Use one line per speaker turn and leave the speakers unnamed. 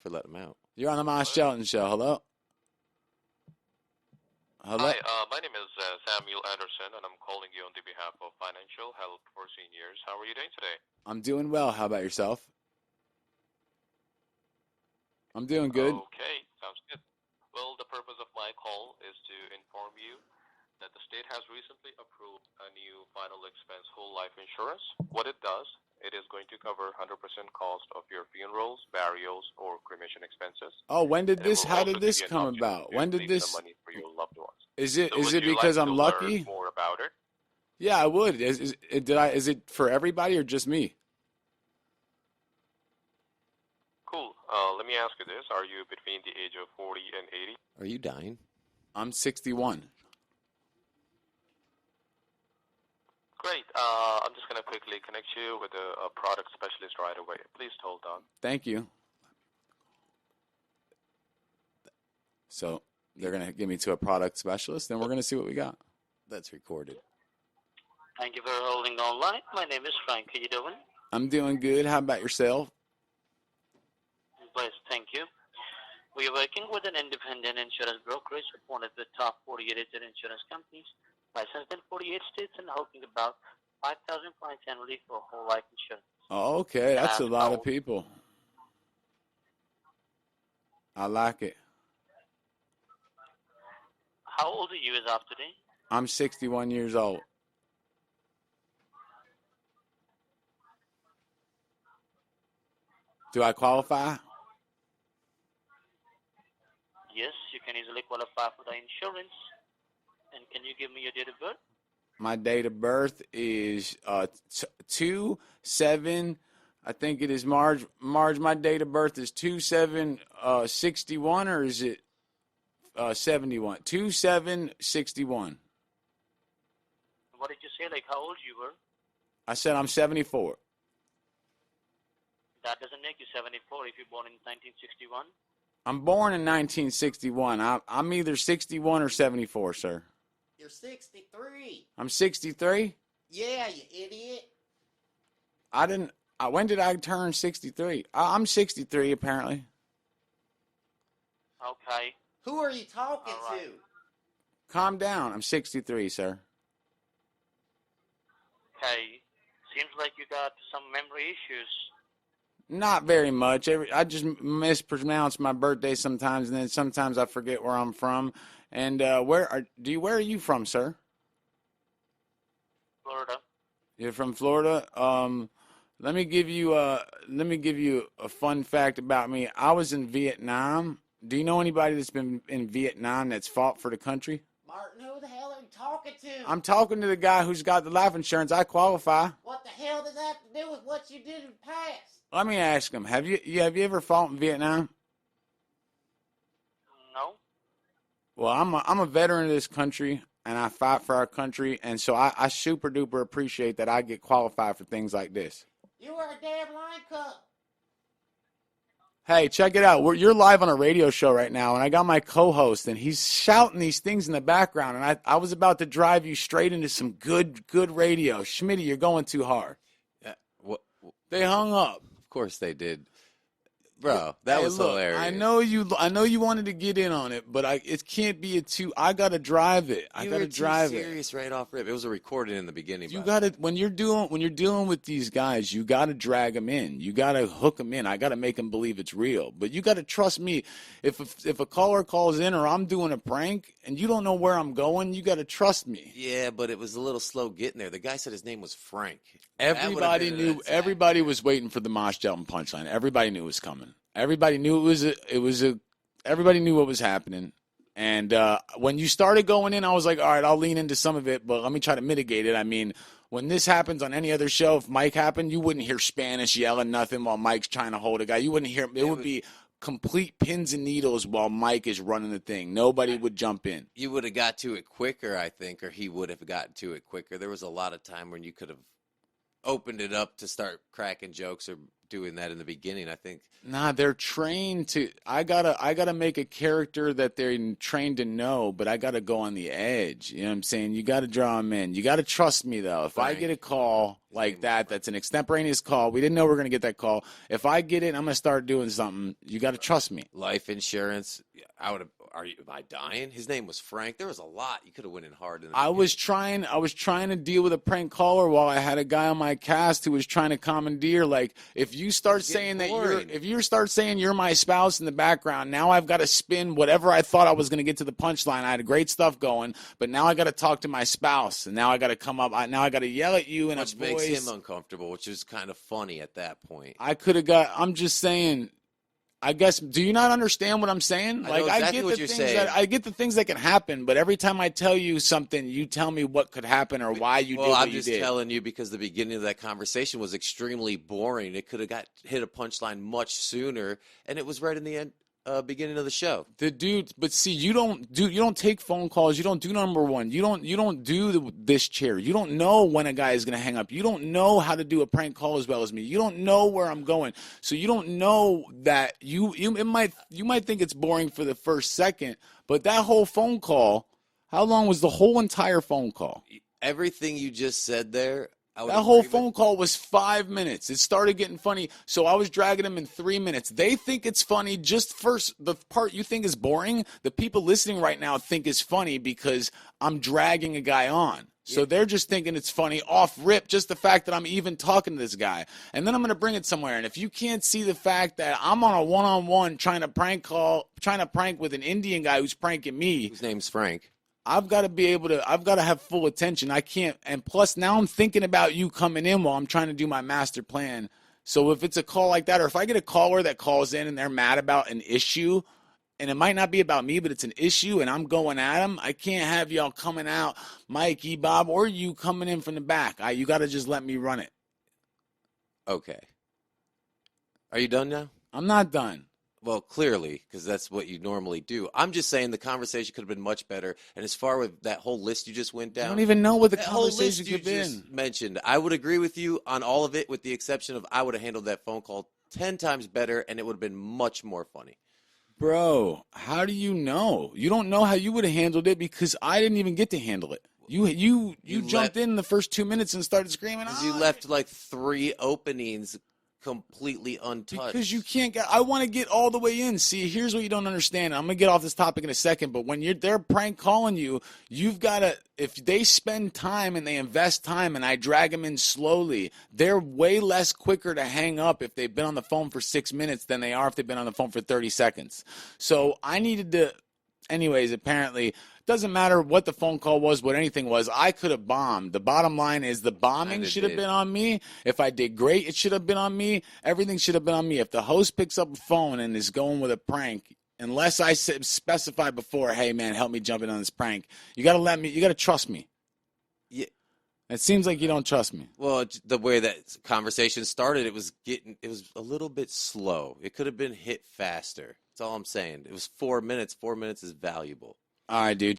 for letting him out.
You're on the Mosh Shelton Show. Hello? Hello?
Hi, my name is Samuel Anderson, and I'm calling you on the behalf of Financial Help for Seniors. How are you doing today?
I'm doing well. How about yourself? I'm doing good.
Okay, sounds good. Well, the purpose of my call is to inform you that the state has recently approved a new final expense whole life insurance. What it does, it is going to cover 100% cost of your funerals, burials, or cremation expenses.
Oh, when did
And it
this,
will
how
also
did
give
this
you an
come
option
about?
to
When did
leave
this,
some money for your loved ones.
is
So
it
would you
because
like
I'm
to learn
lucky?
more about it?
Yeah, I would. Is it for everybody or just me?
Cool. Let me ask you this. Are you between the age of 40 and 80?
Are you dying?
I'm 61.
Great. I'm just going to quickly connect you with a product specialist right away. Please hold on.
Thank you. So they're going to give me to a product specialist, and we're going to see what we got.
That's recorded.
Thank you for holding online. My name is Frank. How you doing?
I'm doing good. How about yourself?
Blessed, thank you. We are working with an independent insurance brokerage, one of the top 48 rated insurance companies, licensed in 48 states and helping about 5,000 clients annually for whole life insurance.
Oh, okay. That's a
And
lot of people. I like it.
How old are you as of today?
I'm 61 years old. Do I qualify?
Yes, you can easily qualify for the insurance. And can you give me your date of birth?
My date of birth is 2/7. I think it is March. My date of birth is 2/7/61, or is it 71? 2/7/61.
What did you say, like how old you were?
I said I'm 74.
That doesn't make you 74 if you're born in 1961.
I'm born in 1961. I'm either 61 or 74, sir.
You're 63.
I'm 63?
Yeah, you idiot.
When did I turn 63? I'm 63, apparently.
Okay.
Who are you talking
All right.
to?
Calm down. I'm 63, sir.
Okay. Seems like you got some memory issues.
Not very much. I just mispronounce my birthday sometimes, and then sometimes I forget where I'm from. And where are you from, sir?
Florida.
You're from Florida. Let me give you a fun fact about me. I was in Vietnam. Do you know anybody that's been in Vietnam that's fought for the country?
Martin, who the hell are you talking to?
I'm talking to the guy who's got the life insurance. I qualify.
What the hell does that have to do with what you did in the past?
Let me ask him. Have you ever fought in Vietnam?
No.
Well, I'm a veteran of this country, and I fight for our country, and so I super duper appreciate that I get qualified for things like this.
You were a damn line cup.
Hey, check it out. You're live on a radio show right now, and I got my co-host, and he's shouting these things in the background, and I was about to drive you straight into some good radio. Schmitty, you're going too hard.
Yeah,
They hung up.
of course they did. Bro, that was hilarious.
I know you wanted to get in on it, but it can't be I gotta drive it. I gotta drive it.
Serious right off rip. It was a recording in the beginning.
You gotta when you're dealing with these guys, you gotta drag them in. You gotta hook them in. I gotta make them believe it's real. But you gotta trust me. If a caller calls in or I'm doing a prank and you don't know where I'm going, you gotta trust me.
Yeah, but it was a little slow getting there. The guy said his name was Frank.
Everybody knew. Everybody was waiting for the Mosh Shelton punchline. Everybody knew it was coming. Everybody knew everybody knew what was happening. And when you started going in, I was like, all right, I'll lean into some of it, but let me try to mitigate it. I mean, when this happens on any other show, if Mike happened, you wouldn't hear Spanish yelling nothing while Mike's trying to hold a guy. You wouldn't hear. It would be complete pins and needles while Mike is running the thing. Nobody would jump in.
You would have got to it quicker, I think, or he would have gotten to it quicker. There was a lot of time when you could have opened it up to start cracking jokes or doing that in the beginning. I think.
Nah, they're trained to. I gotta make a character that they're trained to know, but I gotta go on the edge. You know what I'm saying? You gotta draw them in. You gotta trust me though. If I
Frank.
get a call like that, that's an extemporaneous call. We didn't know we were gonna get that call. If I get it, I'm gonna start doing something. You gotta trust me.
Life insurance. I would have. Am I dying? His name was Frank. There was a lot. You could have went in hard. In the
I was trying to deal with a prank caller while I had a guy on my cast who was trying to commandeer. Like, if you start saying that if you start saying you're my spouse in the background, now I've got to spin whatever I thought I was going to get to the punchline. I had great stuff going, but now I got to talk to my spouse, and now I got to come up. Now I got to yell at you in
which
a
makes
voice.
him uncomfortable, which is kind of funny at that point.
I could have got. I'm just saying. I guess, do you not understand what I'm saying?
I know exactly what you're saying.
I get the things that can happen, but every time I tell you something, you tell me what could happen or why you did what you did.
Well, I'm just telling you because the beginning of that conversation was extremely boring. It could have hit a punchline much sooner, and it was right in the end. Beginning of the show.
The dude, but see, you don't take phone calls. You don't do number one. You don't do this chair. You don't know when a guy is going to hang up. You don't know how to do a prank call as well as me. You don't know where I'm going. So you don't know that you might think it's boring for the first second, but that whole phone call, how long was the whole entire phone call?
Everything you just said there.
That whole phone call was 5 minutes. It started getting funny, so I was dragging them in 3 minutes. They think it's funny. Just first, the part you think is boring, the people listening right now think is funny because I'm dragging a guy on. So they're just thinking it's funny off rip, just the fact that I'm even talking to this guy. And then I'm going to bring it somewhere. And if you can't see the fact that I'm on a one-on-one trying to prank with an Indian guy who's pranking me.
Whose name's Frank.
I've got to have full attention. I can't, and plus now I'm thinking about you coming in while I'm trying to do my master plan. So if it's a call like that, or if I get a caller that calls in and they're mad about an issue, and it might not be about me, but it's an issue and I'm going at them, I can't have y'all coming out, Mikey, Bob, or you coming in from the back. You got to just let me run it.
Okay. Are you done now?
I'm not done.
Well, clearly, because that's what you normally do. I'm just saying the conversation could have been much better. And as far as that whole list you just went down,
I don't even know what the
that whole
conversation
list you
could have
just
been.
mentioned. I would agree with you on all of it, with the exception of I would have handled that phone call 10 times better, and it would have been much more funny.
Bro, how do you know? You don't know how you would have handled it because I didn't even get to handle it. You jumped in the first 2 minutes and started screaming.
Because you left like 3 openings completely untouched.
Because you can't get. I want to get all the way in. See, here's what you don't understand. I'm gonna get off this topic in a second, but when they're prank calling you, you've got to. If they spend time and they invest time, and I drag them in slowly, they're way less quicker to hang up if they've been on the phone for 6 minutes than they are if they've been on the phone for 30 seconds. So I needed to. Anyways, apparently. Doesn't matter what the phone call was, what anything was. I could have bombed. The bottom line is the bombing should have been on me. If I did great, it should have been on me. Everything should have been on me. If the host picks up a phone and is going with a prank, unless I specify before, hey, man, help me jump in on this prank, you got to trust me.
Yeah.
It seems like you don't trust me.
Well, the way that conversation started, it was a little bit slow. It could have been hit faster. That's all I'm saying. It was 4 minutes. 4 minutes is valuable.
All right, dude.